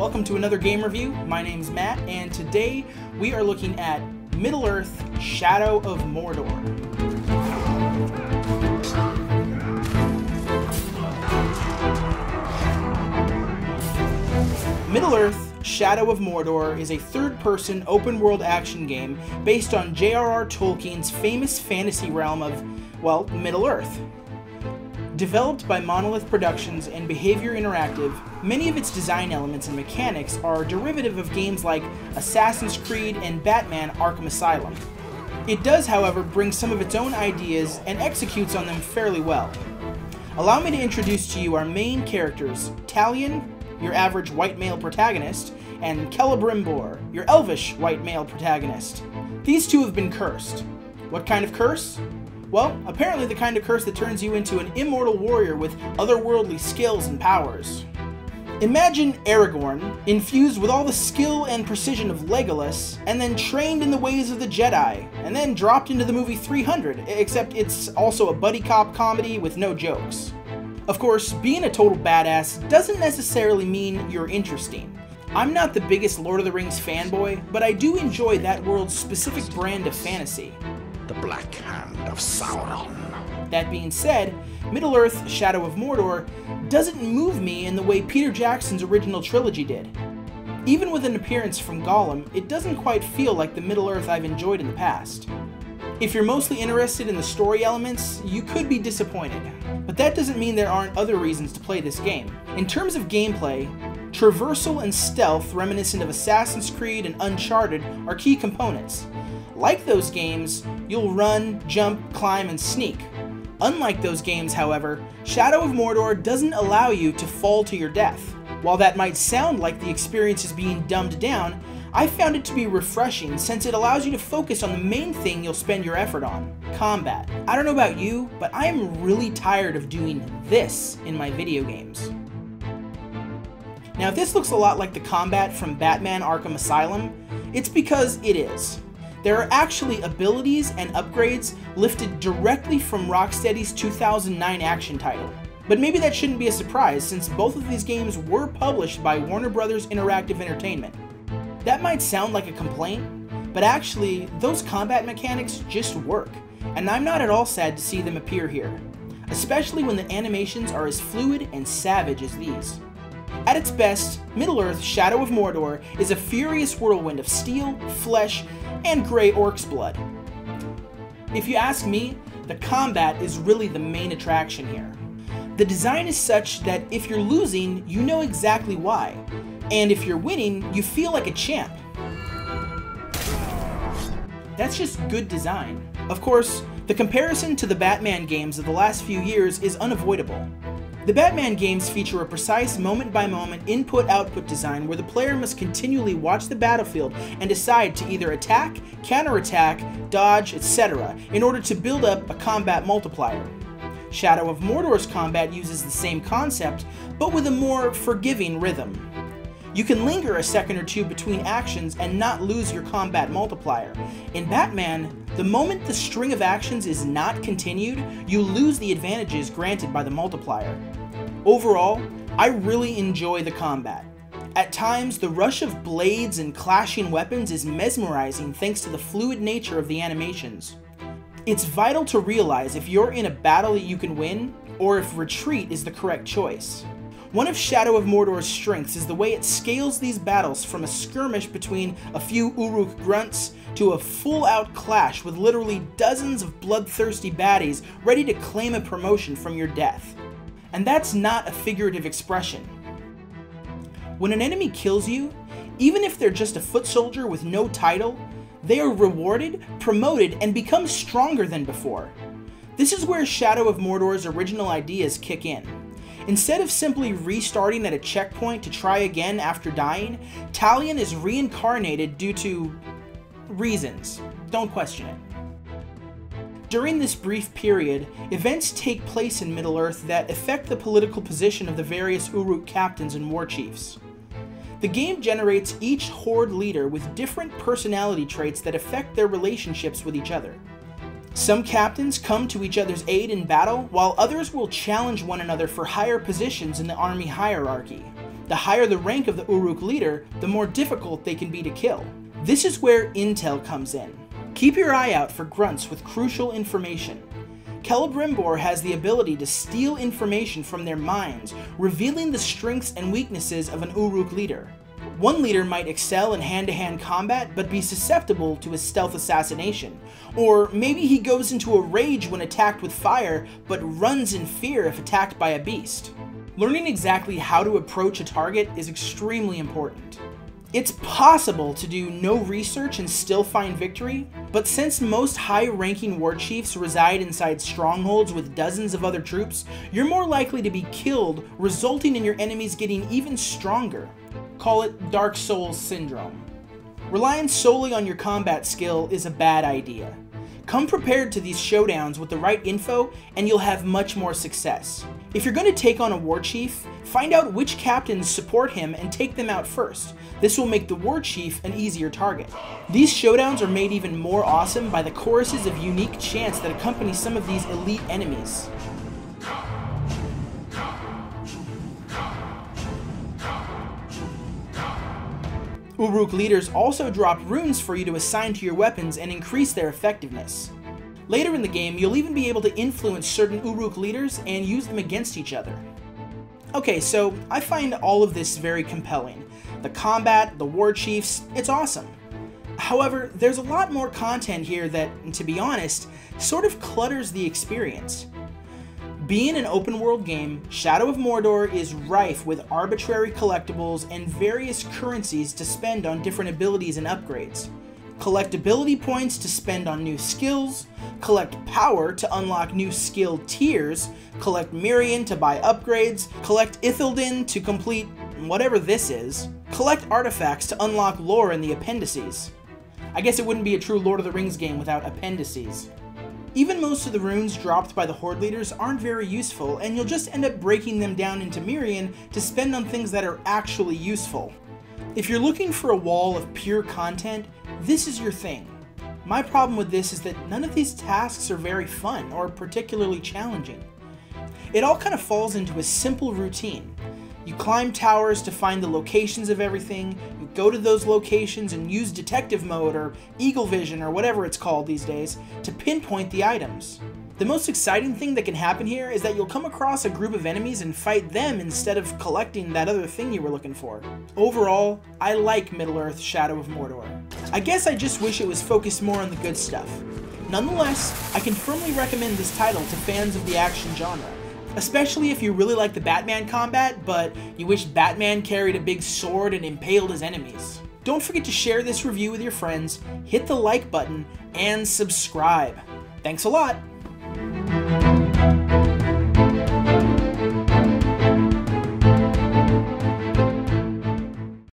welcome to another game review. My name's Matt, and today we are looking at Middle-earth: Shadow of Mordor. Middle-earth: Shadow of Mordor is a third-person open-world action game based on J.R.R. Tolkien's famous fantasy realm of, well, Middle-earth. Developed by Monolith Productions and Behavior Interactive, many of its design elements and mechanics are derivative of games like Assassin's Creed and Batman: Arkham Asylum. It does, however, bring some of its own ideas and executes on them fairly well. Allow me to introduce to you our main characters, Talion, your average white male protagonist, and Celebrimbor, your elvish white male protagonist. These two have been cursed. What kind of curse? Well, apparently the kind of curse that turns you into an immortal warrior with otherworldly skills and powers. Imagine Aragorn, infused with all the skill and precision of Legolas, and then trained in the ways of the Jedi, and then dropped into the movie 300, except it's also a buddy cop comedy with no jokes. Of course, being a total badass doesn't necessarily mean you're interesting. I'm not the biggest Lord of the Rings fanboy, but I do enjoy that world's specific brand of fantasy. The Black Hand of Sauron. That being said, Middle-earth: Shadow of Mordor doesn't move me in the way Peter Jackson's original trilogy did. Even with an appearance from Gollum, it doesn't quite feel like the Middle-earth I've enjoyed in the past. If you're mostly interested in the story elements, you could be disappointed. But that doesn't mean there aren't other reasons to play this game. In terms of gameplay, traversal and stealth reminiscent of Assassin's Creed and Uncharted are key components. Like those games, you'll run, jump, climb, and sneak. Unlike those games, however, Shadow of Mordor doesn't allow you to fall to your death. While that might sound like the experience is being dumbed down, I found it to be refreshing since it allows you to focus on the main thing you'll spend your effort on: combat. I don't know about you, but I am really tired of doing this in my video games. Now, if this looks a lot like the combat from Batman: Arkham Asylum, it's because it is. There are actually abilities and upgrades lifted directly from Rocksteady's 2009 action title. But maybe that shouldn't be a surprise since both of these games were published by Warner Bros. Interactive Entertainment. That might sound like a complaint, but actually, those combat mechanics just work, and I'm not at all sad to see them appear here, especially when the animations are as fluid and savage as these. At its best, Middle-earth: Shadow of Mordor is a furious whirlwind of steel, flesh, and grey orc's blood. If you ask me, the combat is really the main attraction here. The design is such that if you're losing, you know exactly why, and if you're winning, you feel like a champ. That's just good design. Of course, the comparison to the Batman games of the last few years is unavoidable. The Batman games feature a precise moment-by-moment input-output design where the player must continually watch the battlefield and decide to either attack, counterattack, dodge, etc. in order to build up a combat multiplier. Shadow of Mordor's combat uses the same concept, but with a more forgiving rhythm. You can linger a second or two between actions and not lose your combat multiplier. In Batman, the moment the string of actions is not continued, you lose the advantages granted by the multiplier. Overall, I really enjoy the combat. At times, the rush of blades and clashing weapons is mesmerizing thanks to the fluid nature of the animations. It's vital to realize if you're in a battle that you can win, or if retreat is the correct choice. One of Shadow of Mordor's strengths is the way it scales these battles from a skirmish between a few Uruk grunts to a full-out clash with literally dozens of bloodthirsty baddies ready to claim a promotion from your death. And that's not a figurative expression. When an enemy kills you, even if they're just a foot soldier with no title, they are rewarded, promoted, and become stronger than before. This is where Shadow of Mordor's original ideas kick in. Instead of simply restarting at a checkpoint to try again after dying, Talion is reincarnated due to reasons. Don't question it. During this brief period, events take place in Middle-earth that affect the political position of the various Uruk captains and war chiefs. The game generates each horde leader with different personality traits that affect their relationships with each other. Some captains come to each other's aid in battle, while others will challenge one another for higher positions in the army hierarchy. The higher the rank of the Uruk leader, the more difficult they can be to kill. This is where intel comes in. Keep your eye out for grunts with crucial information. Celebrimbor has the ability to steal information from their minds, revealing the strengths and weaknesses of an Uruk leader. One leader might excel in hand-to-hand combat but be susceptible to a stealth assassination, or maybe he goes into a rage when attacked with fire but runs in fear if attacked by a beast. Learning exactly how to approach a target is extremely important. It's possible to do no research and still find victory, but since most high-ranking war chiefs reside inside strongholds with dozens of other troops, you're more likely to be killed, resulting in your enemies getting even stronger. Call it Dark Souls syndrome. Relying solely on your combat skill is a bad idea. Come prepared to these showdowns with the right info and you'll have much more success. If you're going to take on a war chief, find out which captains support him and take them out first. This will make the war chief an easier target. These showdowns are made even more awesome by the choruses of unique chants that accompany some of these elite enemies. Uruk leaders also drop runes for you to assign to your weapons and increase their effectiveness. Later in the game, you'll even be able to influence certain Uruk leaders and use them against each other. Okay, so I find all of this very compelling. The combat, the war chiefs, it's awesome. However, there's a lot more content here that, to be honest, sort of clutters the experience. Being an open world game, Shadow of Mordor is rife with arbitrary collectibles and various currencies to spend on different abilities and upgrades. Collect ability points to spend on new skills, collect power to unlock new skill tiers, collect Mirian to buy upgrades, collect Ithildin to complete whatever this is, collect artifacts to unlock lore in the appendices. I guess it wouldn't be a true Lord of the Rings game without appendices. Even most of the runes dropped by the Horde leaders aren't very useful, and you'll just end up breaking them down into Mirian to spend on things that are actually useful. If you're looking for a wall of pure content, this is your thing. My problem with this is that none of these tasks are very fun or particularly challenging. It all kind of falls into a simple routine. You climb towers to find the locations of everything, you go to those locations and use detective mode or eagle vision or whatever it's called these days to pinpoint the items. The most exciting thing that can happen here is that you'll come across a group of enemies and fight them instead of collecting that other thing you were looking for. Overall, I like Middle-earth Shadow of Mordor. I guess I just wish it was focused more on the good stuff. Nonetheless, I can firmly recommend this title to fans of the action genre. Especially if you really like the Batman combat, but you wish Batman carried a big sword and impaled his enemies. Don't forget to share this review with your friends, hit the like button, and subscribe. Thanks a lot!